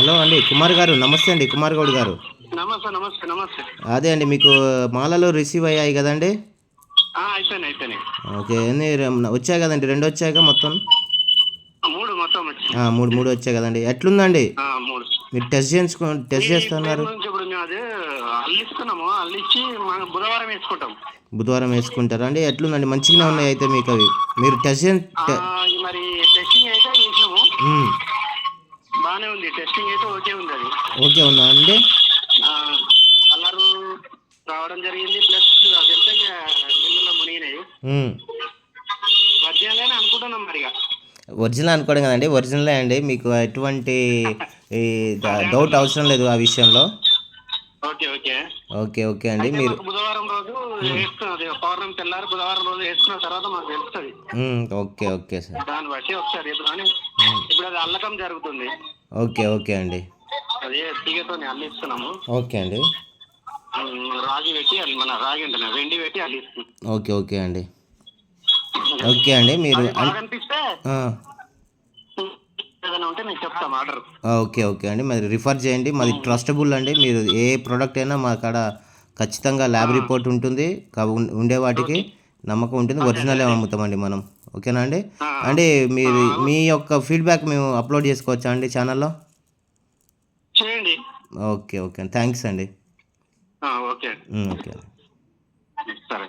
Hello అండి కుమార్ గారు, నమస్తే అండి కుమార్ గౌడ్ గారు. నమస్తే నమస్తే నమస్తే. అదే అండి మీకు మాలలు రిసీవ్ అయ్యాయి కదండి. అయిపోయినాయి అయిపోయినాయి. ఓకే, ఎన్ని వచ్చాయి కదండి, 2 వచ్చాయిగా మొత్తం. మూడు మొత్తం వచ్చింది. మూడు మూడు వచ్చాయి కదండి. ఎట్లుందండి మూడు. మీరు టెస్ట్ చేస్తున్నారు. నుంచి ఇప్పుడు మేము అదే అల్లిస్తున్నాము, అల్లిచ్చి మనం బుధవారం వేసుకుంటాం. బుధవారం వేసుకుంటారా అండి? ఎట్లుందండి, మంచిగానే ఉన్నాయి అయితే మీకు అవి. మీరు మరి టెస్టింగ్ అయితే చేసినాము, మ్మ్. బాగానే ఉంది. టెస్టింగ్ అయితే ఓకే ఉంది. అది ఓకే ఉందా అండి? కలరు రావడం జరిగింది, ప్లస్ అదంతా నీళ్ళలో మునిగినాయి. ఒరిజినల్ అనుకుంటున్నాం మరి. ఒరిజినల్ అనుకోవడం కదండి, ఒరిజినలే అండి. మీకు ఎటువంటి ఈ డౌట్ అవసరం లేదు ఆ విషయంలో. ఓకే ఓకే ఓకే ఓకే అండి. మీరు బుధవారం రోజు వేస్తున్నది, పౌర్ణమి తెల్లారి బుధవారం రోజు వేసుకున్న తర్వాత మాకు తెలుస్తుంది. Okay okay sir. దాన్ని బట్టి ఒకసారి ఇప్పుడు అది అల్లకం జరుగుతుంది. ఓకే ఓకే అండి. అదే తీగతో అల్లిస్తున్నాము. ఓకే అండి. రాగి పెట్టి మన రాగి ఉంటుంది, వెండి పెట్టి అల్లిస్తున్నాం. ఓకే ఓకే అండి. ఓకే అండి. మీరు అనిపిస్తే ఏదైనా ఉంటే నేను చెప్తాను ఆర్డర్. ఓకే ఓకే అండి. మరి రిఫర్ చేయండి, మాది ట్రస్టబుల్ అండి. మీరు ఏ ప్రోడక్ట్ అయినా మా కాడ ఖచ్చితంగా ల్యాబ్ రిపోర్ట్ ఉంటుంది, ఉండే వాటికి నమ్మకం ఉంటుంది. ఒరిజినలే అమ్ముతామండి మనం. ఓకేనా అండి? అంటే మీరు మీ యొక్క ఫీడ్బ్యాక్ మేము అప్లోడ్ చేసుకోవచ్చా అండి ఛానల్లో? చేయండి. ఓకే ఓకే అండి, థ్యాంక్స్ అండి. ఓకే ఓకే సరే.